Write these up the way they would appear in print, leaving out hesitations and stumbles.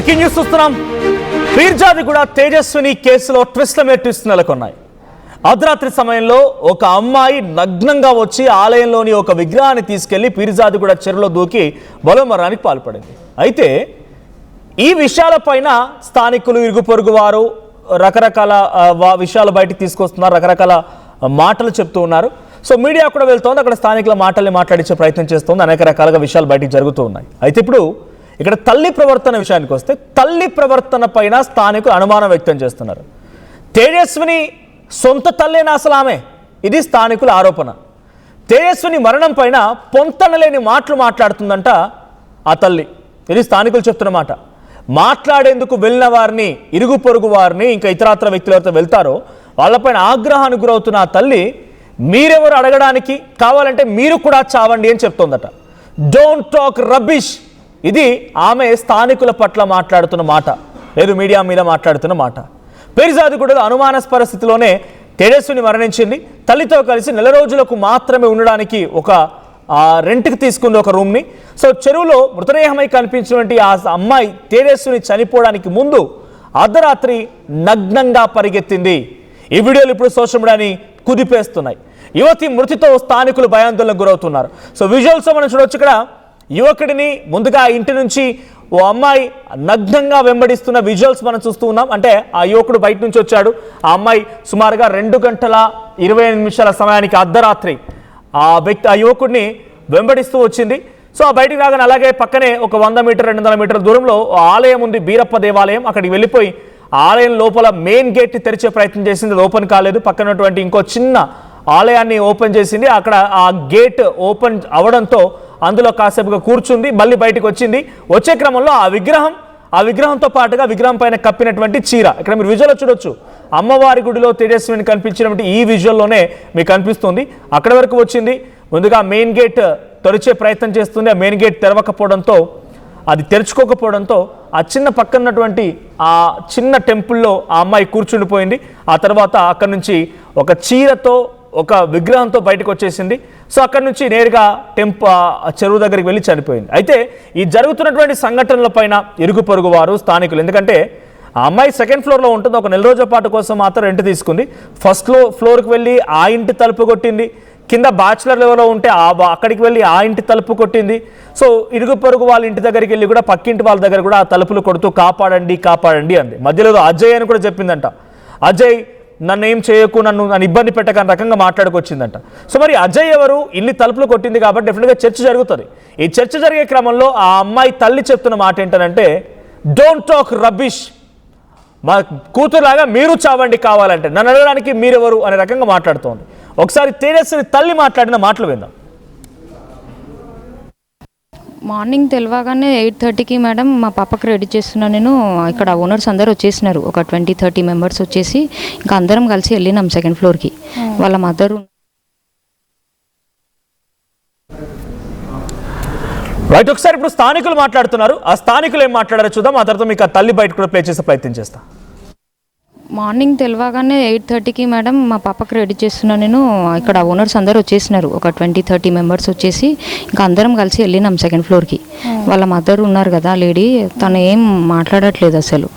Breaking news చూస్తున్నాం. పీర్జాదిగూడ తేజస్విని కేసులో ట్విస్ట్ల మీద ట్విస్ట్ నెలకొన్నాయి. అర్ధరాత్రి సమయంలో ఒక అమ్మాయి నగ్నంగా వచ్చి ఆలయంలోని ఒక విగ్రహాన్ని తీసుకెళ్లి పీర్జాదిగూడ చెరువులో దూకి బలోమరానికి పాల్పడింది. అయితే ఈ విషయాలపైన స్థానికులు, ఇరుగు పొరుగు వారు రకరకాల విషయాలు బయటికి తీసుకొస్తున్నారు, రకరకాల మాటలు చెప్తూ ఉన్నారు. సో మీడియా కూడా వెళ్తోంది, అక్కడ స్థానికుల మాటల్ని మాట్లాడించే ప్రయత్నం చేస్తోంది. అనేక రకాలుగా విషయాలు బయటికి జరుగుతూ ఉన్నాయి. అయితే ఇప్పుడు ఇక్కడ తల్లి ప్రవర్తన విషయానికి వస్తే, తల్లి ప్రవర్తన పైన స్థానికులు అనుమానం వ్యక్తం చేస్తున్నారు. తేజస్విని సొంత తల్లేనా అసలు ఆమె? ఇది స్థానికుల ఆరోపణ. తేజస్విని మరణం పైన పొంతనలేని మాటలు మాట్లాడుతుందంట ఆ తల్లి. ఇది స్థానికులు చెప్తున్న మాట. మాట్లాడేందుకు వెళ్ళిన వారిని, ఇరుగు పొరుగు వారిని, ఇంకా ఇతరత్ర వ్యక్తులు ఎవరైతే వెళ్తారో వాళ్ళపైన ఆగ్రహానికి గురవుతున్న ఆ తల్లి మీరెవరు అడగడానికి, కావాలంటే మీరు కూడా చావండి అని చెప్తోందట. Don't talk rubbish. ఇది ఆమె స్థానికుల పట్ల మాట్లాడుతున్న మాట, లేదు మీడియా మీద మాట్లాడుతున్న మాట. పీర్జాదిగూడలో అనుమానాస్పద స్థితిలోనే తేజస్విని మరణించింది. తల్లితో కలిసి నెల రోజులకు మాత్రమే ఉండడానికి ఒక రెంట్కి తీసుకుంది ఒక రూమ్ని. సో చెరువులో మృతదేహమై కనిపించినటువంటి ఆ అమ్మాయి తేజస్విని చనిపోవడానికి ముందు అర్ధరాత్రి నగ్నంగా పరిగెత్తింది. ఈ వీడియోలు ఇప్పుడు సోషల్ మీడియాని కుదిపేస్తున్నాయి. యువతి మృతితో స్థానికులు భయాందోళనకు గురవుతున్నారు. సో విజువల్స్ మనం చూడవచ్చు. ఇక్కడ యువకుడిని ముందుగా ఇంటి నుంచి ఓ అమ్మాయి నగ్నంగా వెంబడిస్తున్న విజువల్స్ మనం చూస్తూ ఉన్నాం. అంటే ఆ యువకుడు బయట నుంచి వచ్చాడు. ఆ అమ్మాయి సుమారుగా 2:28 సమయానికి అర్ధరాత్రి ఆ యువకుడిని వెంబడిస్తూ వచ్చింది. సో ఆ బయటికి రాగానే అలాగే పక్కనే ఒక 100 మీటర్ 200 మీటర్ల దూరంలో ఆలయం ఉంది, బీరప్ప దేవాలయం. అక్కడికి వెళ్ళిపోయి ఆలయం లోపల మెయిన్ గేట్ తెరిచే ప్రయత్నం చేసింది, అది ఓపెన్ కాలేదు. పక్కనటువంటి ఇంకో చిన్న ఆలయాన్ని ఓపెన్ చేసింది. అక్కడ ఆ గేట్ ఓపెన్ అవడంతో అందులో కాసేపుగా కూర్చుంది, మళ్ళీ బయటకు వచ్చింది. వచ్చే క్రమంలో ఆ విగ్రహంతో పాటుగా విగ్రహం పైన కప్పినటువంటి చీర, ఇక్కడ మీరు విజువల్లో చూడొచ్చు. అమ్మవారి గుడిలో తేజస్విని కనిపించినటువంటి ఈ విజువల్లోనే మీకు కనిపిస్తుంది. అక్కడి వరకు వచ్చింది. ముందుగా మెయిన్ గేట్ తెరిచే ప్రయత్నం చేస్తుంది. ఆ మెయిన్ గేట్ తెరవకపోవడంతో, అది తెరుచుకోకపోవడంతో ఆ చిన్న పక్కనటువంటి ఆ చిన్న టెంపుల్లో ఆ అమ్మాయి కూర్చుండిపోయింది. ఆ తర్వాత అక్కడి నుంచి ఒక చీరతో, ఒక విగ్రహంతో బయటకు వచ్చేసింది. సో అక్కడి నుంచి నేరుగా చెరువు దగ్గరికి వెళ్ళి చనిపోయింది. అయితే ఈ జరుగుతున్నటువంటి సంఘటనల పైన ఇరుగు పొరుగు వారు, స్థానికులు, ఎందుకంటే ఆ అమ్మాయి 2nd ఫ్లోర్లో ఉంటుంది. ఒక నెల రోజుల పాటు కోసం మాత్రం రెంట్ తీసుకుంది. 1st ఫ్లోర్కి వెళ్ళి ఆ ఇంటి తలుపు కొట్టింది. కింద బ్యాచులర్ లెవెల్లో ఉంటే అక్కడికి వెళ్ళి ఆ ఇంటి తలుపు కొట్టింది. సో ఇరుగు పొరుగు వాళ్ళ ఇంటి దగ్గరికి వెళ్ళి కూడా పక్కింటి వాళ్ళ దగ్గర కూడా ఆ తలుపులు కొడుతూ కాపాడండి కాపాడండి అంది. మధ్యలో అజయ్ అని కూడా చెప్పిందంట. అజయ్ నన్ను ఏం చేయకు, నన్ను ఇబ్బంది పెట్టకని రకంగా మాట్లాడుకొచ్చిందంట. సో మరి అజయ్ ఎవరు? ఇల్లు తలుపులు కొట్టింది కాబట్టి డెఫినెట్గా చర్చ జరుగుతుంది. ఈ చర్చ జరిగే క్రమంలో ఆ అమ్మాయి తల్లి చెప్తున్న మాట ఏంటంటే, డోంట్ టాక్ రబ్బిష్, మా కూతురులాగా మీరు చావండి కావాలంటే, నన్ను అడగడానికి మీరెవరు అనే రకంగా మాట్లాడుతోంది. ఒకసారి తేజస్విని తల్లి మాట్లాడిన మాటలు విందాం. మార్నింగ్ తెలియగానే 8:30కి మేడం మా పాపకి రెడీ చేస్తున్నాను నేను. ఇక్కడ ఓనర్స్ అందరూ వచ్చేసినారు, ఒక 20-30 మెంబర్స్ వచ్చేసి ఇంకా అందరం కలిసి వెళ్ళినాం 2nd ఫ్లోర్కి. వాళ్ళ మదరు రైట్. ఒకసారి ఇప్పుడు స్థానికులు మాట్లాడుతున్నారు. ఆ స్థానికులు ఏం మాట్లాడారో చూద్దాం. ఆ తర్వాత మీకు ఆ తల్లి బయట కూడా ప్లే చేసే ప్రయత్నం చేస్తా. మార్నింగ్ తెలియగానే 8:30కి మేడం మా పాపకి రెడీ చేస్తున్నాను నేను. ఇక్కడ ఓనర్స్ అందరూ వచ్చేసినారు, ఒక 20-30 మెంబర్స్ వచ్చేసి ఇంకా అందరం కలిసి వెళ్ళినాం 2nd ఫ్లోర్కి. వాళ్ళ మదర్ ఉన్నారు కదా లేడీ, తను ఏం మాట్లాడట్లేదు అసలు.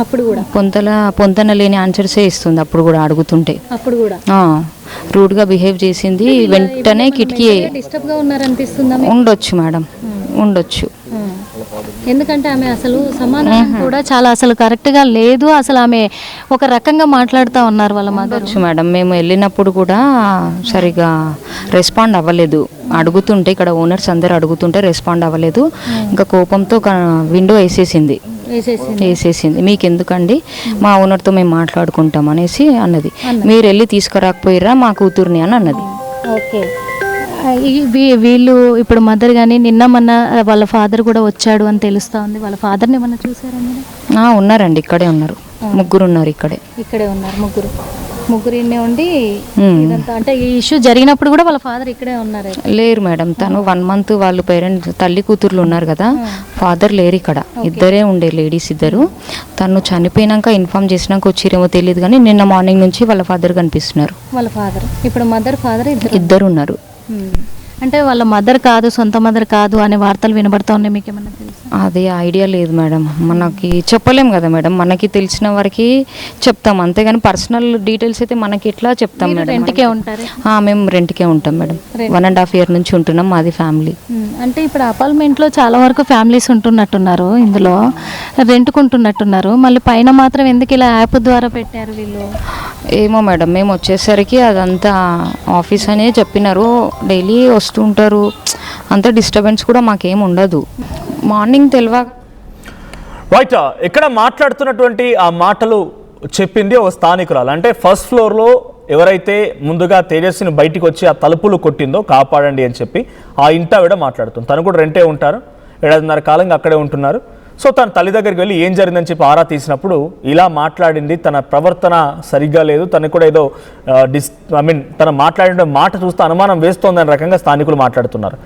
అప్పుడు కూడా పొంతన లేని ఆన్సర్సే ఇస్తుంది. అప్పుడు కూడా అడుగుతుంటే అప్పుడు కూడా రూడ్గా బిహేవ్ చేసింది. వెంటనే కిటికీ డిస్టర్బ్గా ఉన్నారనిపిస్తుందా? ఉండొచ్చు మేడం, ఉండొచ్చు. ఎందుకంటే ఆమె అసలు సమాధానం కూడా చాలా అసలు కరెక్ట్గా లేదు. అసలు ఆమె ఒక రకంగా మాట్లాడుతూ ఉన్నారు వాళ్ళ మదర్. మేడం మేము వెళ్ళినప్పుడు కూడా సరిగా రెస్పాండ్ అవ్వలేదు. అడుగుతుంటే ఇక్కడ ఓనర్స్ అందరు అడుగుతుంటే రెస్పాండ్ అవ్వలేదు. ఇంకా కోపంతో విండో వేసేసింది. మీకు ఎందుకండి, మా ఓనర్తో మేము మాట్లాడుకుంటాం అనేసి అన్నది. మీరు వెళ్ళి తీసుకురాకపోయిరా మా కూతుర్ని అని అన్నది. ఓకే. వీళ్ళు ఇప్పుడు మదర్ కానీ నిన్న మొన్న వాళ్ళ ఫాదర్ కూడా వచ్చాడు అని తెలుస్తా ఉంది. వాళ్ళ ఫాదర్ని ఏమన్నా చూసారా మీరు? ఉన్నారండి, ఇక్కడే ఉన్నారు. ముగ్గురు ఉన్నారు, ఇక్కడే ఉన్నారు. ముగ్గురు ఇన్నే ఉండి ఇదంతా అంటే ఈ ఇష్యూ జరిగినప్పుడు కూడా వాళ్ళ ఫాదర్ ఇక్కడే ఉన్నారు? లేరు మేడం. తను 1 మంత్ వాళ్ళు పేరెంట్స్ తల్లి కూతుర్లు ఉన్నారు కదా, ఫాదర్ లేరు ఇక్కడ. ఇద్దరే ఉండే లేడీస్ ఇద్దరు. తను చనిపోయినాక ఇన్ఫార్మ్ చేసినాక వచ్చిరేమో తెలియదు కానీ నిన్న మార్నింగ్ నుంచి వాళ్ళ ఫాదర్ కనిపిస్తున్నారు. వాళ్ళ ఫాదర్ ఇప్పుడు మదర్ ఫాదర్ ఇద్దరు ఉన్నారు. అంటే వాళ్ళ మదర్ కాదు, సొంత మదర్ కాదు అనే వార్తలు వినబడతా ఉన్నాయి, మీకు ఏమన్నా తెలుసా? అది ఐడియా లేదు మేడం, మనకి చెప్పలేం కదా మేడం, మనకి తెలిసిన వరకు చెప్తాం అంతేగాని పర్సనల్ డీటెయిల్స్ అయితే మనకి ఎట్లా చెప్తాం మేడం. రెంట్కే ఉంటారు? మేము రెంట్కే ఉంటాం మేడం, 1.5 year నుంచి ఉంటున్నాం, మాది ఫ్యామిలీ. అంటే ఇప్పుడు అపార్ట్మెంట్లో చాలా వరకు ఫ్యామిలీస్ ఉంటున్నట్టున్నారు, ఇందులో రెంట్కుంటున్నట్టున్నారు, మళ్ళీ పైన మాత్రం ఎందుకు ఇలా యాప్ ద్వారా పెట్టారు వీళ్ళు? ఏమో మేడం, మేము వచ్చేసరికి అదంతా ఆఫీస్ అనే చెప్పినారు, డైలీ వస్తుంటారు, అంత డిస్టర్బెన్స్ కూడా మాకేం ఉండదు. మార్నింగ్ రైట్, ఇక్కడ మాట్లాడుతున్నటువంటి ఆ మాటలు చెప్పింది ఒక స్థానికురాలు. అంటే ఫస్ట్ ఫ్లోర్లో ఎవరైతే ముందుగా తేజస్విని బయటికి వచ్చి ఆ తలుపులు కొట్టిందో కాపాడండి అని చెప్పి ఆ ఇంట ఆవిడ మాట్లాడుతుంది. తను కూడా రెంటే ఉంటారు, 7.5 కాలంగా అక్కడే ఉంటున్నారు. సో తన తల్లి దగ్గరికి వెళ్ళి ఏం జరిగిందని చెప్పి ఆరా తీసినప్పుడు ఇలా మాట్లాడింది, తన ప్రవర్తన సరిగ్గా లేదు, తనకు కూడా ఏదో తన మాట్లాడిన మాట చూస్తే అనుమానం వేస్తోందనే రకంగా స్థానికులు మాట్లాడుతున్నారు.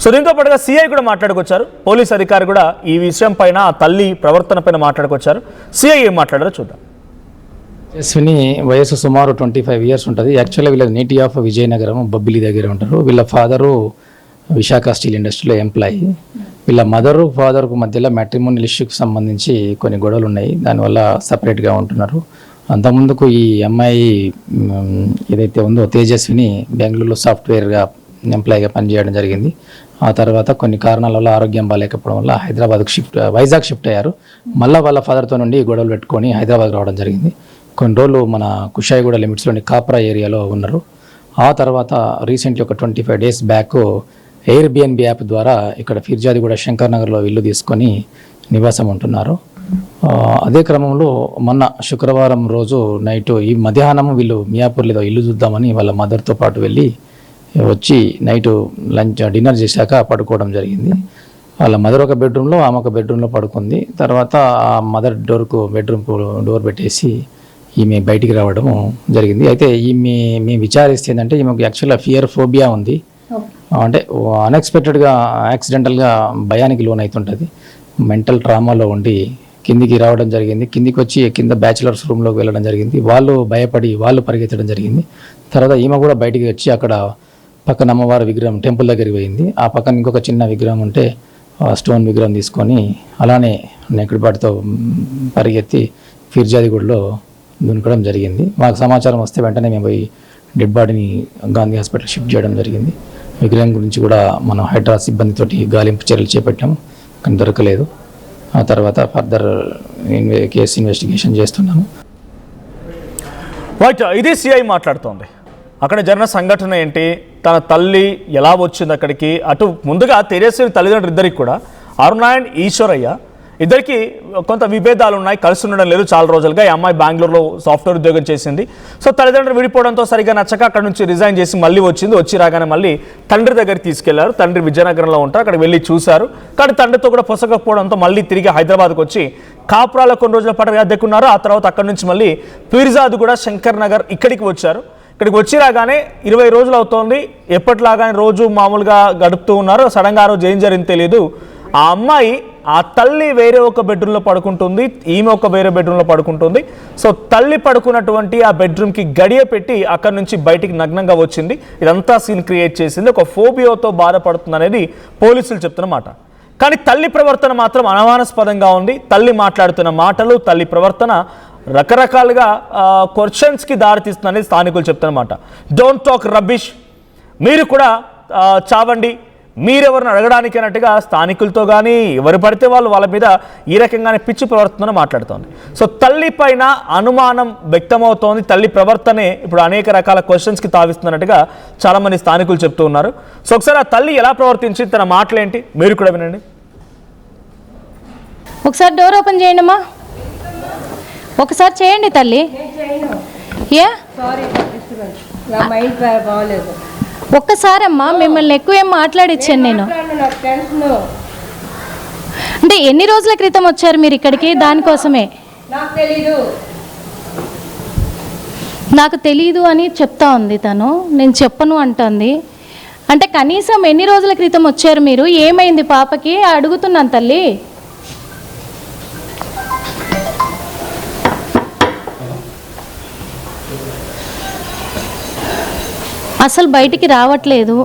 సో దీంతో పాటుగా సిఐ కూడా మాట్లాడుకొచ్చారు, పోలీస్ అధికారి కూడా ఈ విషయం పైన, ఆ తల్లి ప్రవర్తన పైన మాట్లాడుకొచ్చారు. సిఐ ఏం మాట్లాడారో చూద్దాం. తేజస్విని వయసు సుమారు 25 years ఉంటుంది. యాక్చువల్గా వీళ్ళ నేటి ఆఫ్ విజయనగరం బొబ్బిలి దగ్గర ఉంటారు. వీళ్ళ ఫాదరు విశాఖ స్టీల్ ఇండస్ట్రీలో ఎంప్లాయీ. వీళ్ళ మదరు ఫాదర్కు మధ్యలో మ్యాట్రిమోనియల్ ఇష్యూకి సంబంధించి కొన్ని గొడవలు ఉన్నాయి, దానివల్ల సపరేట్గా ఉంటున్నారు. అంతకుముందుకు ఈ అమ్మాయి ఏదైతే ఉందో తేజస్విని బెంగళూరులో సాఫ్ట్వేర్గా ఎంప్లాయీగా పనిచేయడం జరిగింది. ఆ తర్వాత కొన్ని కారణాల వల్ల ఆరోగ్యం బాగాలేకపోవడం వల్ల వైజాగ్ షిఫ్ట్ అయ్యారు. మళ్ళీ వాళ్ళ ఫాదర్తో నుండి గొడవలు పెట్టుకొని హైదరాబాద్ రావడం జరిగింది. కొన్ని రోజులు మన కుషాయిగూడ లిమిట్స్లోని కాప్రా ఏరియాలో ఉన్నారు. ఆ తర్వాత రీసెంట్లీ ఒక 25 days బ్యాక్ ఎయిర్బిఎన్బి యాప్ ద్వారా ఇక్కడ ఫిర్జాదిగూడ శంకర్ నగర్లో ఇల్లు తీసుకొని నివాసం ఉంటున్నారు. అదే క్రమంలో మొన్న శుక్రవారం రోజు నైట్ ఈ మధ్యాహ్నం వీళ్ళు మియాపూర్లో ఇల్లు చూద్దామని వాళ్ళ మదర్తో పాటు వెళ్ళి వచ్చి నైట్ డిన్నర్ చేశాక పడుకోవడం జరిగింది. వాళ్ళ మదర్ ఒక బెడ్రూమ్లో, ఆమె ఒక బెడ్రూమ్లో పడుకుంది. తర్వాత ఆ మదర్ బెడ్రూమ్ డోర్ పెట్టేసి ఈమె బయటికి రావడం జరిగింది. అయితే మేము విచారిస్తే ఏంటంటే ఈమెకు యాక్చువల్గా ఫోబియా ఉంది. అంటే అన్ఎక్స్పెక్టెడ్గా యాక్సిడెంటల్గా భయానికి లోన్ అవుతుంటుంది. మెంటల్ ట్రామాలో ఉండి కిందికి రావడం జరిగింది. కిందికి వచ్చి కింద బ్యాచిలర్స్ రూమ్లోకి వెళ్ళడం జరిగింది. వాళ్ళు భయపడి వాళ్ళు పరిగెత్తడం జరిగింది. తర్వాత ఈమె కూడా బయటికి వచ్చి అక్కడ పక్కన అమ్మవారి విగ్రహం టెంపుల్ దగ్గరికి పోయింది. ఆ పక్కన ఇంకొక చిన్న విగ్రహం ఉంటే స్టోన్ విగ్రహం తీసుకొని అలానే నెక్కడిపాటితో పరిగెత్తి ఫిర్జాదిగూడలో దునకడం జరిగింది. మాకు సమాచారం వస్తే వెంటనే మేము పోయి డెడ్ బాడీని గాంధీ హాస్పిటల్ షిఫ్ట్ చేయడం జరిగింది. విగ్రహం గురించి కూడా మనం హైడ్రా సిబ్బందితోటి గాలింపు చర్యలు చేపట్టాము, కానీ దొరకలేదు. ఆ తర్వాత ఫర్దర్ కేసు ఇన్వెస్టిగేషన్ చేస్తున్నాము. రైట్, ఇది సిఐ మాట్లాడుతోంది. అక్కడ జరిగిన సంఘటన ఏంటి, తన తల్లి ఎలా వచ్చింది అక్కడికి, అటు ముందుగా తేజస్విని తల్లిదండ్రులు ఇద్దరికి కూడా అరుణ అండ్ ఈశ్వరయ్య ఇద్దరికి కొంత విభేదాలు ఉన్నాయి, కలిసి ఉండడం లేదు చాలా రోజులుగా. ఈ అమ్మాయి బెంగళూరులో సాఫ్ట్వేర్ ఉద్యోగం చేసింది. సో తల్లిదండ్రులు విడిపోవడంతో సరిగా నచ్చక అక్కడ నుంచి రిజైన్ చేసి మళ్ళీ వచ్చింది. వచ్చి రాగానే మళ్ళీ తండ్రి దగ్గరికి తీసుకెళ్లారు. తండ్రి విజయనగరంలో ఉంటారు, అక్కడ వెళ్ళి చూశారు. కానీ తండ్రితో కూడా పొసగకపోవడంతో మళ్ళీ తిరిగి హైదరాబాద్కు వచ్చి కాపురాలో కొన్ని రోజుల పాటు అద్దెకున్నారు. ఆ తర్వాత అక్కడ నుంచి మళ్ళీ ఫిర్జాదిగూడ శంకర్ నగర్ ఇక్కడికి వచ్చారు. ఇక్కడికి వచ్చి రాగానే 20 రోజులు అవుతోంది. ఎప్పటిలాగానే రోజు మామూలుగా గడుపుతూ ఉన్నారు. సడన్గా ఆ రోజు ఏం జరిగింది తెలియదు. ఆ అమ్మాయి, ఆ తల్లి వేరే ఒక బెడ్రూమ్లో పడుకుంటుంది, ఈమె ఒక వేరే బెడ్రూమ్లో పడుకుంటుంది. సో తల్లి పడుకున్నటువంటి ఆ బెడ్రూమ్కి గడియ పెట్టి అక్కడి నుంచి బయటికి నగ్నంగా వచ్చింది. ఇదంతా సీన్ క్రియేట్ చేసింది. ఒక ఫోబియాతో బాధపడుతుంది అనేది పోలీసులు చెప్తున్నమాట. కానీ తల్లి ప్రవర్తన మాత్రం అనుమానాస్పదంగా ఉంది. తల్లి మాట్లాడుతున్న మాటలు, తల్లి ప్రవర్తన రకరకాలుగా క్వశ్చన్స్కి దారితీస్తుందని స్థానికులు చెప్తున్నమాట. డోంట్ టాక్ రబ్బిష్, మీరు కూడా చావండి, మీరెవరిని అడగడానికి అన్నట్టుగా స్థానికులతో కానీ ఎవరు పడితే వాళ్ళ మీద ఈ రకంగానే పిచ్చి ప్రవర్తన మాట్లాడుతోంది. సో తల్లి పైన అనుమానం వ్యక్తమవుతోంది. తల్లి ప్రవర్తనే ఇప్పుడు అనేక రకాల క్వశ్చన్స్కి తావిస్తున్నట్టుగా చాలామంది స్థానికులు చెప్తూ ఉన్నారు. సో ఒకసారి ఆ తల్లి ఎలా ప్రవర్తించి తన మాటలేంటి మీరు కూడా వినండి. ఒకసారి డోర్ ఓపెన్ చేయండి అమ్మా, ఒకసారి చేయండి తల్లి. ఒక్కసారి అమ్మా, మిమ్మల్ని ఎక్కువ ఏం మాట్లాడిచ్చాను నేను. అంటే ఎన్ని రోజుల క్రితం వచ్చారు మీరు ఇక్కడికి? దానికోసమే నాకు తెలీదు అని చెప్తా ఉంది తను. నేను చెప్పను అంటుంది. అంటే కనీసం ఎన్ని రోజుల క్రితం వచ్చారు మీరు? ఏమైంది పాపకి అడుగుతున్నాను తల్లి. అసలు బయటికి రావట్లేదు.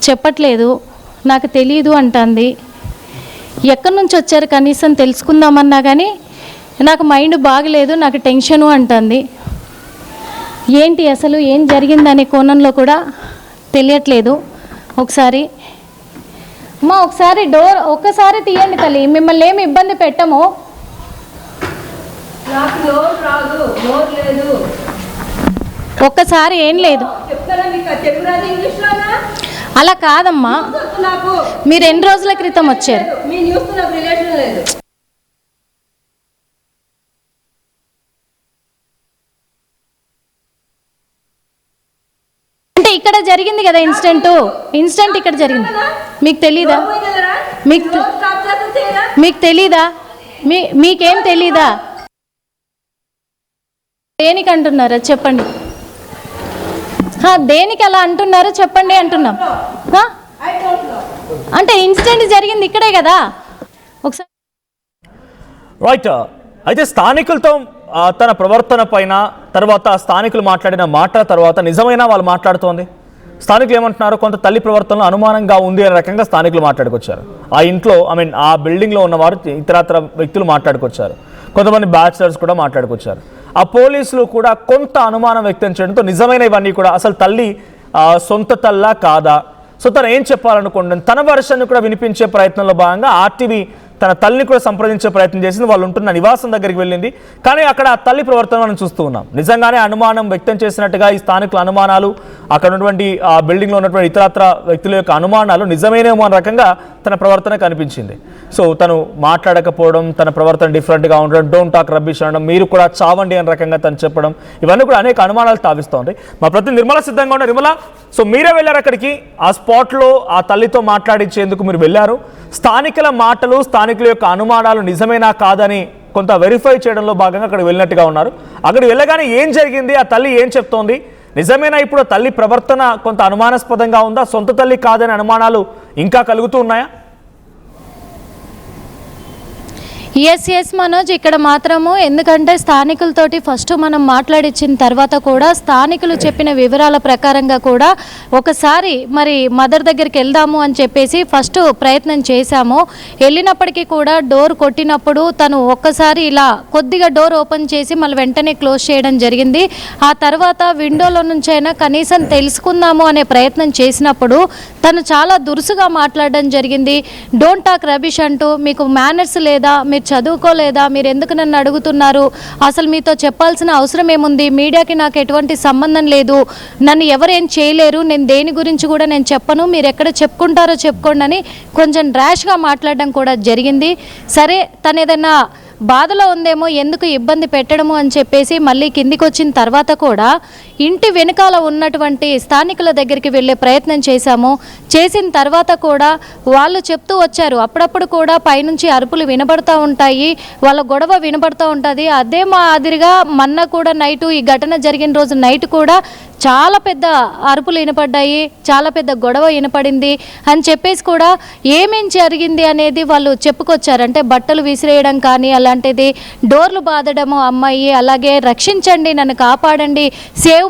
చెప్పట్లేదు, నాకు తెలియదు అంటుంది. ఎక్కడి నుంచి వచ్చారు కనీసం తెలుసుకుందామన్నా కానీ నాకు మైండ్ బాగలేదు, నాకు టెన్షను అంటుంది. ఏంటి అసలు ఏం జరిగిందనే కోణంలో కూడా తెలియట్లేదు. ఒకసారి అమ్మా ఒకసారి డోర్ ఒక్కసారి తీయండి తల్లి, మిమ్మల్ని ఏమి ఇబ్బంది పెట్టము. నాకు డోర్ రాదు, డోర్ లేదు. ఒక్కసారి ఏం లేదు, చెప్తారా మీకు తెలుగు రాదు, ఇంగ్లీష్లోనా? అలా కాదమ్మా. నాకు మీరు ఎన్ని రోజుల క్రితం వచ్చారు? మీ న్యూస్ నాకు రిలేషన్ లేదు. అంటే ఇక్కడ జరిగింది కదా ఇన్సిడెంట్ ఇక్కడ జరిగింది. మీకు తెలీదా? మీకు తెలీదా? మీకేం తెలీదా? దేనికి అంటున్నారా చెప్పండి. దేనికి అలా అంటున్నారో చెప్పండి అంటున్నాం. అంటే ఇన్సిడెంట్ జరిగింది ఇక్కడే కదా. ఒకసారి రైట్. అయితే స్థానికులతో తన ప్రవర్తన పైన తర్వాత స్థానికులు మాట్లాడిన మాటల తర్వాత నిజమైన వాళ్ళు మాట్లాడుతోంది. స్థానికులు ఏమంటున్నారు, కొంత తల్లి ప్రవర్తనలో అనుమానంగా ఉంది అనే రకంగా స్థానికులు మాట్లాడుకొచ్చారు. ఆ ఇంట్లో ఆ బిల్డింగ్లో ఉన్నవారు ఇతరత్ర వ్యక్తులు మాట్లాడుకొచ్చారు. కొంతమంది బ్యాచిలర్స్ కూడా మాట్లాడుకొచ్చారు. ఆ పోలీసులు కూడా కొంత అనుమానం వ్యక్తం చేయడంతో నిజమైన ఇవన్నీ కూడా అసలు తల్లి సొంత తల్లా కాదా, సో తను ఏం చెప్పాలనుకోండి తన వర్షాన్ని కూడా వినిపించే ప్రయత్నంలో భాగంగా ఆర్టీవీ తన తల్లిని కూడా సంప్రదించే ప్రయత్నం చేసింది. వాళ్ళు ఉంటున్న నివాసం దగ్గరికి వెళ్ళింది. కానీ అక్కడ ఆ తల్లి ప్రవర్తన మనం చూస్తూ ఉన్నాం. నిజంగానే అనుమానం వ్యక్తం చేసినట్టుగా ఈ స్థానికుల అనుమానాలు, అక్కడ ఉన్నటువంటి ఆ బిల్డింగ్లో ఉన్నటువంటి ఇతరత్ర వ్యక్తుల యొక్క అనుమానాలు నిజమేనేమో అనే రకంగా తన ప్రవర్తన కనిపించింది. సో తను మాట్లాడకపోవడం, తన ప్రవర్తన డిఫరెంట్గా ఉండడం, డోంట్ టాక్ రబ్బిష్ అనడం, మీరు కూడా చావండి అనే రకంగా తను చెప్పడం, ఇవన్నీ కూడా అనేక అనుమానాలు తావిస్తూ ఉంటాయి. మా ప్రతి నిర్మల సిద్ధంగా ఉన్న నిర్మల, సో మీరే వెళ్ళారు అక్కడికి, ఆ స్పాట్లో ఆ తల్లితో మాట్లాడించేందుకు మీరు వెళ్ళారు. స్థానికుల మాటలు, స్థానికుల యొక్క అనుమానాలు నిజమేనా కాదని కొంత వెరిఫై చేయడంలో భాగంగా అక్కడికి వెళ్ళినట్టుగా ఉన్నారు. అక్కడికి వెళ్ళగానే ఏం జరిగింది, ఆ తల్లి ఏం చెప్తోంది, నిజమేనా ఇప్పుడు తల్లి ప్రవర్తన కొంత అనుమానాస్పదంగా ఉందా, సొంత తల్లి కాదని అనుమానాలు ఇంకా కలుగుతూ ఉన్నాయా? ఎస్ మనోజ్, ఇక్కడ మాత్రము ఎందుకంటే స్థానికులతోటి ఫస్ట్ మనం మాట్లాడించిన తర్వాత కూడా స్థానికులు చెప్పిన వివరాల ప్రకారంగా కూడా ఒకసారి మరి మదర్ దగ్గరికి వెళ్దాము అని చెప్పేసి ఫస్ట్ ప్రయత్నం చేశాము. వెళ్ళినప్పటికీ కూడా డోర్ కొట్టినప్పుడు తను ఒక్కసారి ఇలా కొద్దిగా డోర్ ఓపెన్ చేసి మళ్ళీ వెంటనే క్లోజ్ చేయడం జరిగింది. ఆ తర్వాత విండోలో నుంచైనా కనీసం తెలుసుకుందాము అనే ప్రయత్నం చేసినప్పుడు తను చాలా దురుసుగా మాట్లాడడం జరిగింది. డోంట్ టాక్ రబిష్ అంటూ, మీకు మేనర్స్ లేదా, మీరు చదువుకోలేదా, మీరు ఎందుకు నన్ను అడుగుతున్నారు, అసలు మీతో చెప్పాల్సిన అవసరం ఏముంది, మీడియాకి నాకు ఎటువంటి సంబంధం లేదు, నన్ను ఎవరేం చేయలేరు, నేను దేని గురించి కూడా నేను చెప్పను, మీరు ఎక్కడ చెప్పుకుంటారో చెప్పుకోండి అని కొంచెం ర్యాష్గా మాట్లాడడం కూడా జరిగింది. సరే తను ఏదైనా బాధలో ఉందేమో, ఎందుకు ఇబ్బంది పెట్టడము అని చెప్పేసి మళ్ళీ కిందికి వచ్చిన తర్వాత కూడా ఇంటి వెనకాల ఉన్నటువంటి స్థానికుల దగ్గరికి వెళ్ళే ప్రయత్నం చేశాము. చేసిన తర్వాత కూడా వాళ్ళు చెప్తూ వచ్చారు, అప్పుడప్పుడు కూడా పైనుంచి అరుపులు వినబడుతూ ఉంటాయి, వాళ్ళ గొడవ వినబడుతూ ఉంటుంది. అదే మాదిరిగా మొన్న కూడా నైటు, ఈ ఘటన జరిగిన రోజు నైట్ కూడా చాలా పెద్ద అరుపులు వినపడ్డాయి, చాలా పెద్ద గొడవ వినపడింది అని చెప్పేసి కూడా ఏమేం జరిగింది అనేది వాళ్ళు చెప్పుకొచ్చారు. అంటే బట్టలు విసిరేయడం కానీ అలాంటిది, డోర్లు బాదడము అమ్మాయి, అలాగే రక్షించండి, నన్ను కాపాడండి, సేవ్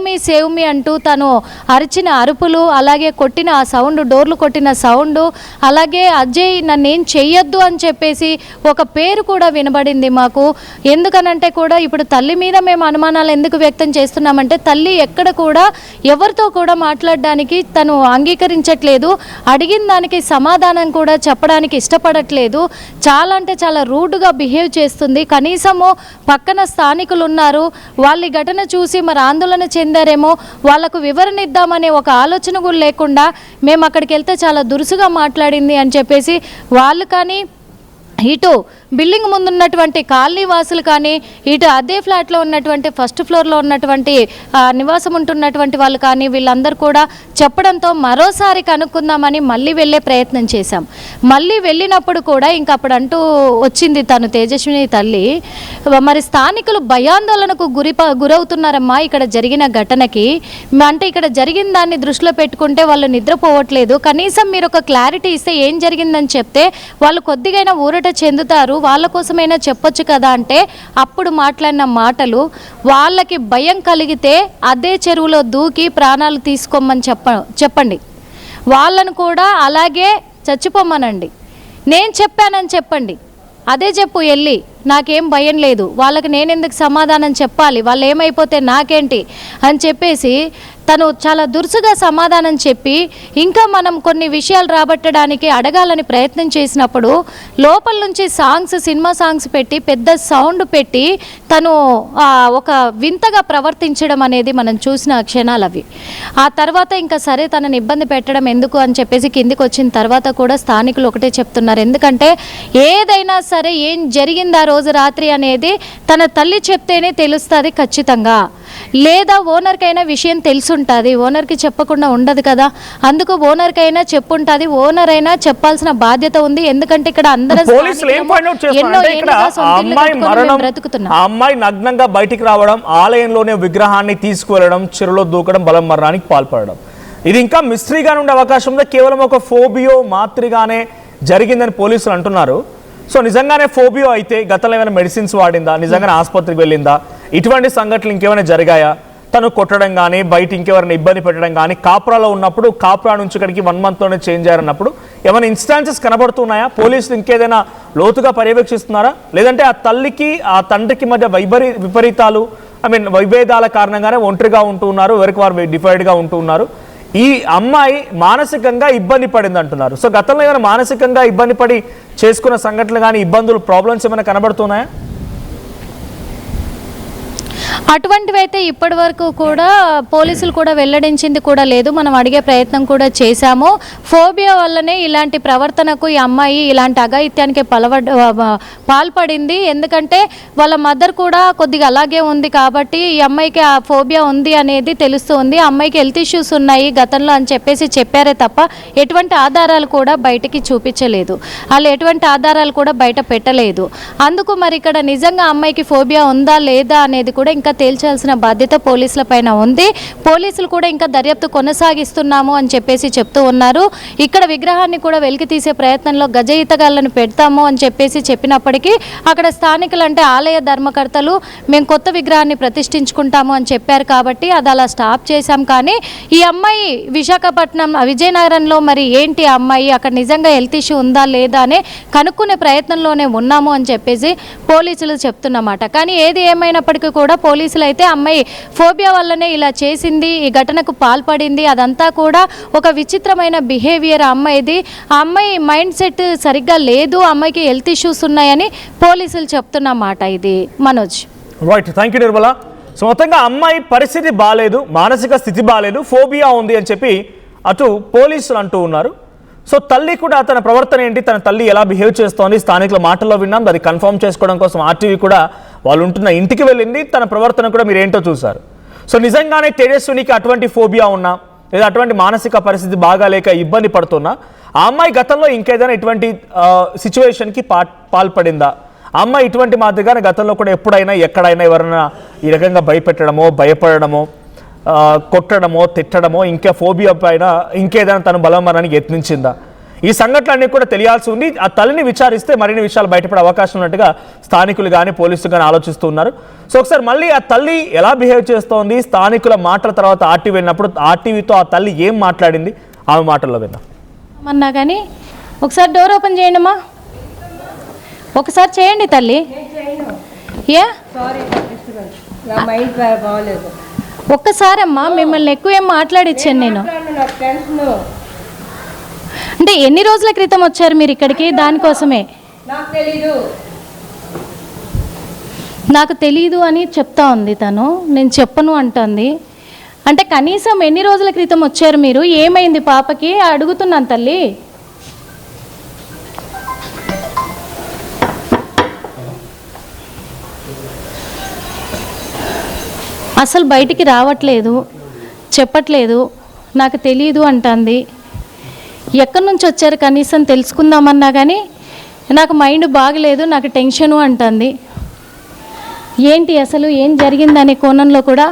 మీ అంటూ తను అరిచిన అరుపులు, అలాగే కొట్టిన ఆ సౌండ్, డోర్లు కొట్టిన సౌండ్, అలాగే అజయ్ నన్నేం చెయ్యొద్దు అని చెప్పేసి ఒక పేరు కూడా వినబడింది మాకు. ఎందుకనంటే కూడా ఇప్పుడు తల్లి మీద మేము అనుమానాలు ఎందుకు వ్యక్తం చేస్తున్నామంటే తల్లి ఎక్కడ కూడా ఎవరితో కూడా మాట్లాడడానికి తను అంగీకరించట్లేదు, అడిగిన దానికి సమాధానం కూడా చెప్పడానికి ఇష్టపడట్లేదు, చాలా అంటే చాలా రూడ్గా బిహేవ్ చేస్తుంది. కనీసము పక్కన స్థానికులు ఉన్నారు, వాళ్ళ ఘటన చూసి మరి ఆందోళన చెందారేమో, వాళ్ళకు వివరణ ఇద్దామనే ఒక ఆలోచన కూడా లేకుండా మేము అక్కడికి వెళ్తే చాలా దురుసుగా మాట్లాడింది అని చెప్పేసి వాళ్ళు కానీ, ఇటు బిల్డింగ్ ముందున్నటువంటి కాలనీ వాసులు కానీ, ఇటు అదే ఫ్లాట్లో ఉన్నటువంటి ఫస్ట్ ఫ్లోర్లో ఉన్నటువంటి నివాసం ఉంటున్నటువంటి వాళ్ళు కానీ వీళ్ళందరూ కూడా చెప్పడంతో మరోసారి కనుక్కుందామని మళ్ళీ వెళ్ళే ప్రయత్నం చేశాం. మళ్ళీ వెళ్ళినప్పుడు కూడా ఇంక అప్పుడు అంటూ వచ్చింది తను తేజస్విని తల్లి, మరి స్థానికులు భయాందోళనకు గురవుతున్నారమ్మా ఇక్కడ జరిగిన ఘటనకి, అంటే ఇక్కడ జరిగిన దాన్ని దృష్టిలో పెట్టుకుంటే వాళ్ళు నిద్రపోవట్లేదు, కనీసం మీరు ఒక క్లారిటీ ఇస్తే ఏం జరిగిందని చెప్తే వాళ్ళు కొద్దిగైనా ఊరట చెందుతారు, వాళ్ళ కోసమైనా చెప్పొచ్చు కదా అంటే అప్పుడు మాట్లాడిన మాటలు, వాళ్ళకి భయం కలిగితే అదే చెరువులో దూకి ప్రాణాలు తీసుకోమని చెప్పండి, వాళ్ళను కూడా అలాగే చచ్చిపోమనండి. నేను చెప్పానని చెప్పండి, అదే చెప్పు వెళ్ళి, నాకేం భయం లేదు, వాళ్ళకి నేను ఎందుకు సమాధానం చెప్పాలి, వాళ్ళు ఏమైపోతే నాకేంటి అని చెప్పేసి తను చాలా దురుసుగా సమాధానం చెప్పి ఇంకా మనం కొన్ని విషయాలు రాబట్టడానికి అడగాలని ప్రయత్నం చేసినప్పుడు లోపల నుంచి సినిమా సాంగ్స్ పెట్టి పెద్ద సౌండ్ పెట్టి తను ఒక వింతగా ప్రవర్తించడం అనేది మనం చూసిన క్షణాలు అవి. ఆ తర్వాత ఇంకా సరే తనని ఇబ్బంది పెట్టడం ఎందుకు అని చెప్పేసి కిందికి వచ్చిన తర్వాత కూడా స్థానికులు ఒకటే చెప్తున్నారు, ఎందుకంటే ఏదైనా సరే ఏం జరిగింది ఆ రోజు రాత్రి అనేది తన తల్లి చెప్తేనే తెలుస్తుంది ఖచ్చితంగా, లేదా ఓనర్కైనా విషయం తెలుసుంటుంది, ఓనర్కి చెప్పకుండా ఉండదు కదా, అందుకు ఓనర్కైనా చెప్పుంటుంది, ఓనర్ అయినా చెప్పాల్సిన బాధ్యత ఉంది. ఎందుకంటే ఇక్కడ అందరూ పోలీసులు ఏం పాయింట్ అవుట్ చేస్తున్నారంటే ఇక్కడ ఆ అమ్మాయి మరణం, ఆ అమ్మాయి నగ్నంగా బయటికి రావడం, ఆలయంలోనే విగ్రహాన్ని తీసుకువెళ్ళడం, చెరువులో దూకడం, బలం మరణానికి పాల్పడడం, ఇది ఇంకా మిస్టరీగానే ఉండే అవకాశం ఉంది. కేవలం ఒక ఫోబియో మాత్రిగానే జరిగిందని పోలీసులు అంటున్నారు. సో నిజంగానే ఫోబియో అయితే గతంలో ఏమైనా మెడిసిన్స్ వాడిందా, నిజంగానే ఆసుపత్రికి వెళ్ళిందా, ఇటువంటి సంఘటనలు ఇంకేమైనా జరిగాయా, తను కొట్టడం కానీ బయట ఇంకెవరైనా ఇబ్బంది పెట్టడం కానీ, కాపురాలో ఉన్నప్పుడు కాపురా నుంచి ఇక్కడికి 1 monthలోనే చేంజ్ అయ్యారన్నప్పుడు ఏమైనా ఇన్స్టాన్సెస్ కనబడుతున్నాయా, పోలీసులు ఇంకేదైనా లోతుగా పర్యవేక్షిస్తున్నారా, లేదంటే ఆ తల్లికి ఆ తండ్రికి మధ్య విపరీతాలు విభేదాల కారణంగానే ఒంటరిగా ఉంటూ ఉన్నారు, ఎవరికి వారు డిఫైడ్గా ఉంటూ ఉన్నారు, ఈ అమ్మాయి మానసికంగా ఇబ్బంది పడింది అంటున్నారు. సో గతంలో ఏమైనా మానసికంగా ఇబ్బంది పడి చేసుకున్న సంఘటనలు కానీ ఇబ్బందులు ప్రాబ్లమ్స్ ఏమైనా కనబడుతున్నాయా? అటువంటివి అయితే ఇప్పటి వరకు కూడా పోలీసులు కూడా వెల్లడించింది కూడా లేదు. మనం అడిగే ప్రయత్నం కూడా చేశాము. ఫోబియా వల్లనే ఇలాంటి ప్రవర్తనకు ఈ అమ్మాయి ఇలాంటి అఘాయిత్యానికి పాల్పడింది. ఎందుకంటే వాళ్ళ మదర్ కూడా కొద్దిగా అలాగే ఉంది కాబట్టి ఈ అమ్మాయికి ఆ ఫోబియా ఉంది అనేది తెలుస్తుంది. అమ్మాయికి హెల్త్ ఇష్యూస్ ఉన్నాయి గతంలో అని చెప్పేసి చెప్పారే తప్ప ఎటువంటి ఆధారాలు కూడా బయటికి చూపించలేదు, వాళ్ళు ఎటువంటి ఆధారాలు కూడా బయట పెట్టలేదు. అందుకు మరి ఇక్కడ నిజంగా అమ్మాయికి ఫోబియా ఉందా లేదా అనేది కూడా ఇంకా తేల్చాల్సిన బాధ్యత పోలీసుల పైన ఉంది. పోలీసులు కూడా ఇంకా దర్యాప్తు కొనసాగిస్తున్నాము అని చెప్పేసి చెప్తూ ఉన్నారు. ఇక్కడ విగ్రహాన్ని కూడా వెలికి తీసే ప్రయత్నంలో గజ ఈతగాళ్లను పెడతాము అని చెప్పేసి చెప్పినప్పటికీ అక్కడ స్థానికులు అంటే ఆలయ ధర్మకర్తలు మేము కొత్త విగ్రహాన్ని ప్రతిష్ఠించుకుంటాము అని చెప్పారు కాబట్టి అది అలా స్టాప్ చేశాం. కానీ ఈ అమ్మాయి విశాఖపట్నం విజయనగరంలో మరి ఏంటి అమ్మాయి అక్కడ నిజంగా హెల్త్ ఇష్యూ ఉందా లేదా అని కనుక్కునే ప్రయత్నంలోనే ఉన్నాము అని చెప్పేసి పోలీసులు చెప్తున్నమాట. కానీ ఏది ఏమైనప్పటికీ కూడా పోలీసులు అయితే అమ్మాయి ఫోబియా వల్లనే ఇలా చేసింది, ఈ ఘటనకు పాల్పడింది, అదంతా కూడా ఒక విచిత్రమైన బిహేవియర్ అమ్మాయిది, ఆ అమ్మాయి మైండ్ సెట్ సరిగ్గా లేదు, అమ్మాయికి హెల్త్ ఇష్యూస్ ఉన్నాయని పోలీసులు చెప్తున్నమాట. ఇది Manoj. Right, thank you Nirmala. So మొత్తంగా అమ్మాయి పరిస్థితి బాగాలేదు, మానసిక స్థితి బాగాలేదు, ఫోబియా ఉంది అని చెప్పి అటు పోలీసులు అంటూ ఉన్నారు. సో తల్లి కూడా తన ప్రవర్తన ఏంటి, తన తల్లి ఎలా బిహేవ్ చేస్తోంది స్థానికుల మాటల్లో విన్నాం. అది కన్ఫర్మ్ చేసుకోవడం కోసం ఆర్టీవీ కూడా వాళ్ళు ఉంటున్న ఇంటికి వెళ్ళింది, తన ప్రవర్తన కూడా మీరు ఏంటో చూశారు. సో నిజంగానే తేజస్వినికి అటువంటి ఫోబియా ఉన్నా లేదా అటువంటి మానసిక పరిస్థితి బాగాలేక ఇబ్బంది పడుతున్నా ఆ అమ్మాయి గతంలో ఇంకేదైనా ఇటువంటి సిచ్యువేషన్కి పాల్పడిందా, ఆ అమ్మాయి ఇటువంటి మాదిరిగానే గతంలో కూడా ఎప్పుడైనా ఎక్కడైనా ఎవరైనా ఈ రకంగా భయపెట్టడమో భయపడడమో కొట్టడమో తిట్టడమో ఇంకా ఫోబియా పైన ఇంకేదైనా తను బలమరానికి యత్నించిందా, ఈ సంఘటనలన్నీ కూడా తెలియాల్సి ఉంది. ఆ తల్లిని విచారిస్తే మరిన్ని విషయాలు బయటపడే అవకాశం ఉన్నట్టుగా స్థానికులు కానీ పోలీసులు కానీ ఆలోచిస్తూ ఉన్నారు. సో ఒకసారి మళ్ళీ ఆ తల్లి ఎలా బిహేవ్ చేస్తోంది, స్థానికుల మాటల తర్వాత ఆర్టీవీ వెళ్ళినప్పుడు ఆర్టీవీతో ఆ తల్లి ఏం మాట్లాడింది ఆమె మాటల్లో విన్నాం. అన్నా కానీ ఒకసారి డోర్ ఓపెన్ చేయండి అమ్మా, ఒకసారి చేయండి తల్లి. ఏ ఒక్కసారి అమ్మా, మిమ్మల్ని ఎక్కువ ఏం మాట్లాడిచ్చాను నేను. అంటే ఎన్ని రోజుల క్రితం వచ్చారు మీరు ఇక్కడికి? దానికోసమే నాకు తెలీదు అని చెప్తా ఉంది తను, నేను చెప్పను అంటుంది. అంటే కనీసం ఎన్ని రోజుల క్రితం వచ్చారు మీరు, ఏమైంది పాపకి అడుగుతున్నాను తల్లి. అసలు బయటికి రావట్లేదు, చెప్పట్లేదు, నాకు తెలీదు అంటుంది. ఎక్కడి నుంచి వచ్చారు కనీసం తెలుసుకుందామన్నా కానీ నాకు మైండ్ బాగలేదు, నాకు టెన్షను అంటుంది. ఏంటి అసలు ఏం జరిగిందనే కోణంలో కూడా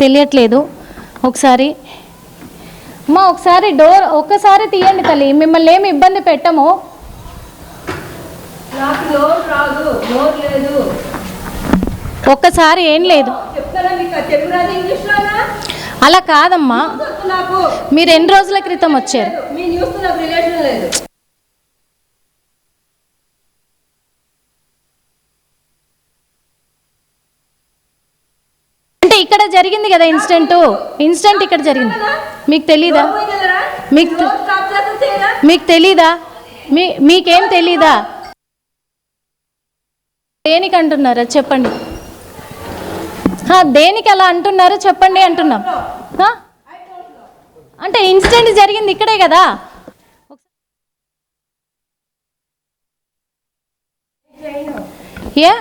తెలియట్లేదు. ఒకసారి అమ్మా ఒకసారి డోర్ ఒక్కసారి తీయండి తల్లి, మిమ్మల్ని ఏమి ఇబ్బంది పెట్టము. నాకు నోరు రాదు, నోరు లేదు. ఒక్కసారి ఏం లేదు, చెప్తారా మీకు తెలుగు రాదు ఇంగ్లీష్లోనా? అలా కాదమ్మా, నాకు మీరు ఎన్ని రోజుల క్రితం వచ్చారు? మీ న్యూస్ నాకు రిలేషన్ లేదు. అంటే ఇక్కడ జరిగింది కదా ఇన్సిడెంట్ ఇక్కడ జరిగింది. మీకు తెలీదా? మీకు తెలీదా? మీకేం తెలీదా? దేనికి అంటున్నారా చెప్పండి. దేనికి అలా అంటున్నారో చెప్పండి అంటున్నాం. అంటే ఇన్సిడెంట్ జరిగింది ఇక్కడే కదా. ఏ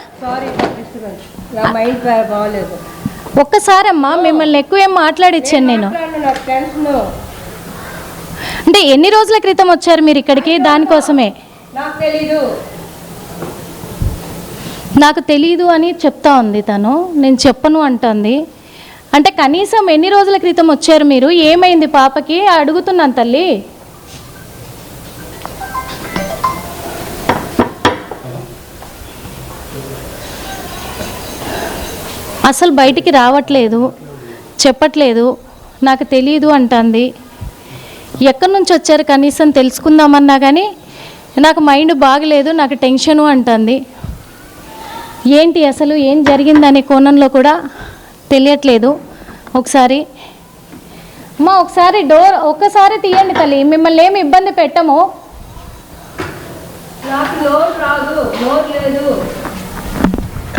నా మైండ్ బాగలేదు. ఒక్కసారి అమ్మా మిమ్మల్ని ఎక్కువ ఏం మాట్లాడిచ్చాను నేను. నాకు టెన్షన్. అంటే ఎన్ని రోజుల క్రితం వచ్చారు మీరు ఇక్కడికి? దానికోసమే. నాకు తెలీదు. నాకు తెలీదు అని చెప్తా ఉంది తను. నేను చెప్పను అంటుంది. అంటే కనీసం ఎన్ని రోజుల క్రితం వచ్చారు మీరు? ఏమైంది పాపకి అడుగుతున్నాను తల్లి. అసలు బయటికి రావట్లేదు, చెప్పట్లేదు, నాకు తెలియదు అంటుంది. ఎక్కడి నుంచి వచ్చారు కనీసం తెలుసుకుందామన్నా కానీ నాకు మైండ్ బాగలేదు, నాకు టెన్షను అంటుంది. ఏంటి అసలు ఏం జరిగిందనే కోణంలో కూడా తెలియట్లేదు. ఒకసారి అమ్మా ఒకసారి డోర్ ఒక్కసారి తీయండి తల్లి, మిమ్మల్ని ఏమి ఇబ్బంది పెట్టము. నాకు నోరు రాదు, నోరు లేదు.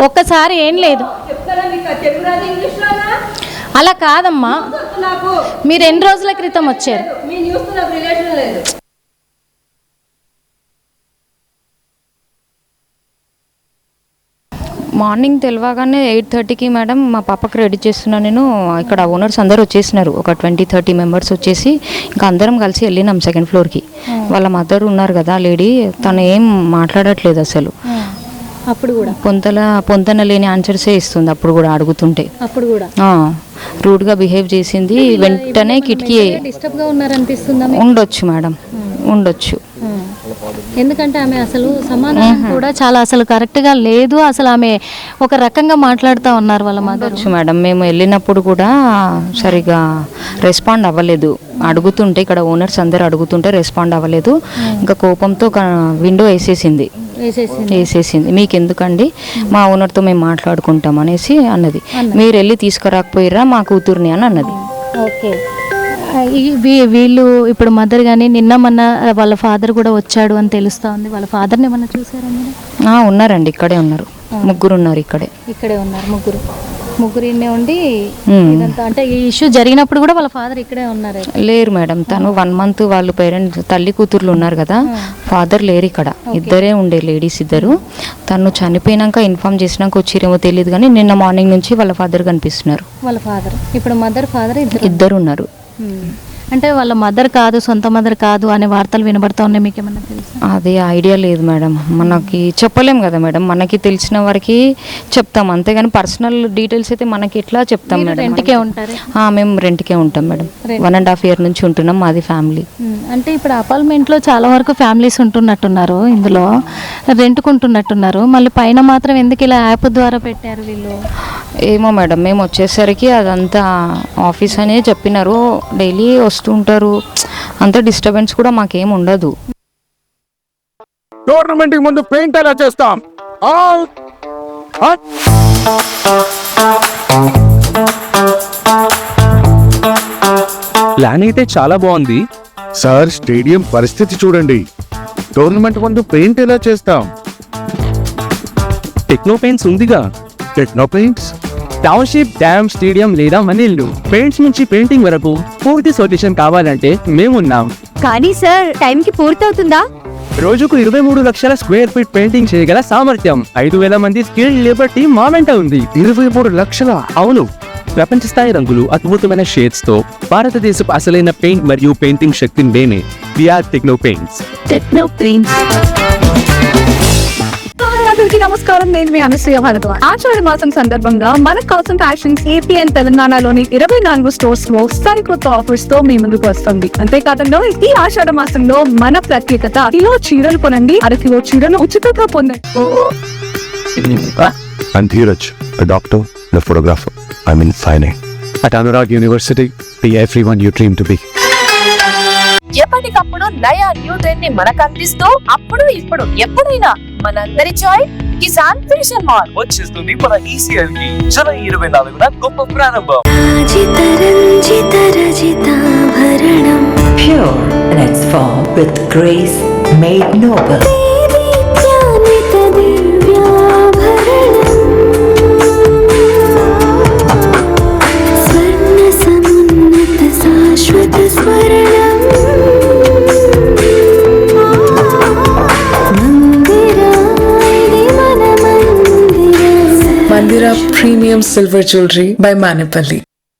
ఒక్కసారి ఏం లేదు చెప్తారా మీకు తెలుగు రాదు, ఇంగ్లీష్ రాదా? అలా కాదమ్మా. నాకు మీరు ఎన్ని రోజుల క్రితం వచ్చారు? మీ న్యూస్ నాకు రిలేషన్ లేదు. మార్నింగ్ తెలియగానే 8:30కి మేడం మా పాపకి రెడీ చేస్తున్నాను నేను. ఇక్కడ ఓనర్స్ అందరూ వచ్చేసినారు, ఒక 20-30 మెంబర్స్ వచ్చేసి ఇంకా అందరం కలిసి వెళ్ళినాం సెకండ్ ఫ్లోర్కి. వాళ్ళ మదర్ ఉన్నారు కదా లేడీ, తను ఏం మాట్లాడట్లేదు అసలు. అప్పుడు కూడా పొంతన లేని ఆన్సర్సే ఇస్తుంది. అప్పుడు కూడా అడుగుతుంటే అప్పుడు కూడా రూడ్గా బిహేవ్ చేసింది. వెంటనే కిటికీ డిస్టర్బ్గా ఉన్నారనిపిస్తుందా? ఉండొచ్చు మేడం, ఉండొచ్చు. ఎందుకంటే ఆమె అసలు సమాధానం కూడా చాలా అసలు కరెక్ట్గా లేదు. అసలు ఆమె ఒక రకంగా మాట్లాడుతూ ఉన్నారు వాళ్ళ మదర్. మేడం మేము వెళ్ళినప్పుడు కూడా సరిగా రెస్పాండ్ అవ్వలేదు. అడుగుతుంటే ఇక్కడ ఓనర్స్ అందరు అడుగుతుంటే రెస్పాండ్ అవ్వలేదు. ఇంకా కోపంతో విండో వేసేసింది. మీకు ఎందుకండి, మా ఓనర్తో మేము మాట్లాడుకుంటాం అనేసి అన్నది. మీరు వెళ్ళి తీసుకురాకపోయిరా మా కూతుర్ని అని అన్నది. ఓకే, వీళ్ళు ఇప్పుడు మదర్ కానీ నిన్న మొన్న వాళ్ళ ఫాదర్ కూడా వచ్చాడు అని తెలుస్తా ఉంది. వాళ్ళ ఫాదర్ని ఏమన్నా చూసారా మీరు? ఉన్నారండి, ఇక్కడే ఉన్నారు. ముగ్గురు ఉన్నారు ఇక్కడే ఉన్నారు. ముగ్గురు ఇన్నే ఉండి ఇదంతా అంటే ఈ ఇష్యూ జరిగినప్పుడు కూడా వాళ్ళ ఫాదర్ ఇక్కడే ఉన్నారు? లేరు మేడం, తను 1 month వాళ్ళు పేరెంట్స్ తల్లి కూతుర్లు ఉన్నారు కదా, ఫాదర్ లేరు ఇక్కడ. ఇద్దరే ఉండే లేడీస్ ఇద్దరు. తను చనిపోయినాక ఇన్ఫార్మ్ చేసినాక వచ్చిరేమో తెలియదు కానీ నిన్న మార్నింగ్ నుంచి వాళ్ళ ఫాదర్ కనిపిస్తున్నారు. వాళ్ళ ఫాదర్ ఇప్పుడు ఫాదర్ ఇద్దరు ఉన్నారు. అంటే వాళ్ళ మదర్ కాదు, సొంత మదర్ కాదు అనే వార్తలు వినబడతా ఉన్నాయి. మీకు ఏమన్నా తెలుసా? అది ఐడియా లేదు మేడం, మనకి చెప్పలేం కదా మేడం. మనకి తెలిసిన వరకు చెప్తాం అంతేగాని పర్సనల్ డీటెయిల్స్ అయితే మనకి ఎట్లా చెప్తాం మేడం. రెంట్కే ఉంటారు? మేము రెంట్కే ఉంటాం మేడం. 1.5 year నుంచి ఉంటున్నాం, మాది ఫ్యామిలీ. అంటే ఇప్పుడు అపార్ట్మెంట్లో చాలా వరకు ఫ్యామిలీస్ ఉంటున్నట్టున్నారు, ఇందులో రెంట్కుంటున్నట్టున్నారు. మళ్ళీ పైన మాత్రం ఎందుకు ఇలా యాప్ ద్వారా పెట్టారు వీళ్ళు? ఏమో మేడం, మేము వచ్చేసరికి అదంతా ఆఫీస్ అనే చెప్పినారు. డైలీ వస్తుంటారు, అంత డిస్టర్బెన్స్ కూడా మాకేం ఉండదు. టోర్నమెంట్ ముందు పెయింట్ ఎలా చేస్తాం? ప్లాన్ అయితే చాలా బాగుంది సార్, స్టేడియం పరిస్థితి చూడండి. టోర్నమెంట్ ముందు పెయింట్ ఎలా చేస్తాం? టెక్నో పెయింట్స్ ఉందిగా. Techno paints, township, dam, stadium లేదా మనీళ్ళు, పెయింట్స్ నుంచి పెయింటింగ్ వరకు పూర్తి సొల్యూషన్ కావాలంటే మేమున్నాం. కానీ సార్, టైంకి పూర్తవుతుందా? రోజుకు 23 లక్షల స్క్వేర్ ఫీట్ పెయింటింగ్ చేయగల సామర్థ్యం, 5,000 మంది స్కిల్డ్ లేబర్ టీం మా వెంట ఉంది. 23 లక్షల? అవును, ప్రపంచ స్థాయి రంగులు, అద్భుతమైన షేడ్స్ తో భారతదేశపు అసలైన పెయింట్ మరియు పెయింటింగ్ శక్తిని నేనే VR techno paints. Techno paints. నమస్కారం, నేను మీ అనసూయ భారద్వాజ్. ఆషాఢ మాసం సందర్భంగా మన కాసం ఫ్యాషన్స్ ఏపీ అండ్ తెలంగాణలోని 24 స్టోర్స్ లో సరికొత్త ఆఫర్స్ తో మీ ముందుకు వస్తుంది. అంతేకాకుండా ఈ ఆషాఢ మాసంలో మన ప్రత్యేకత, కిలో చీరలు కొనండి, 1/2 కిలో చీరలు ఉచితంగా పొందండి. I'm Dheeraj, a doctor and a photographer. I'm in fine. At Anurag University, be everyone you dream to be. ఎప్పటికప్పుడు నయా న్యూ ట్రెండ్ ని మనకు అందిస్తూ అప్పుడు ఇప్పుడు ఎప్పుడైనా మనందరి చాయ్ కిసాన్ ఫ్యాషన్ మాల్ వచ్చేస్తుంది మన ECL కి జూలై 24న గొప్ప ప్రారంభం. Pure in its form with grace made noble. Mandira Premium Silver Jewelry by Manipali.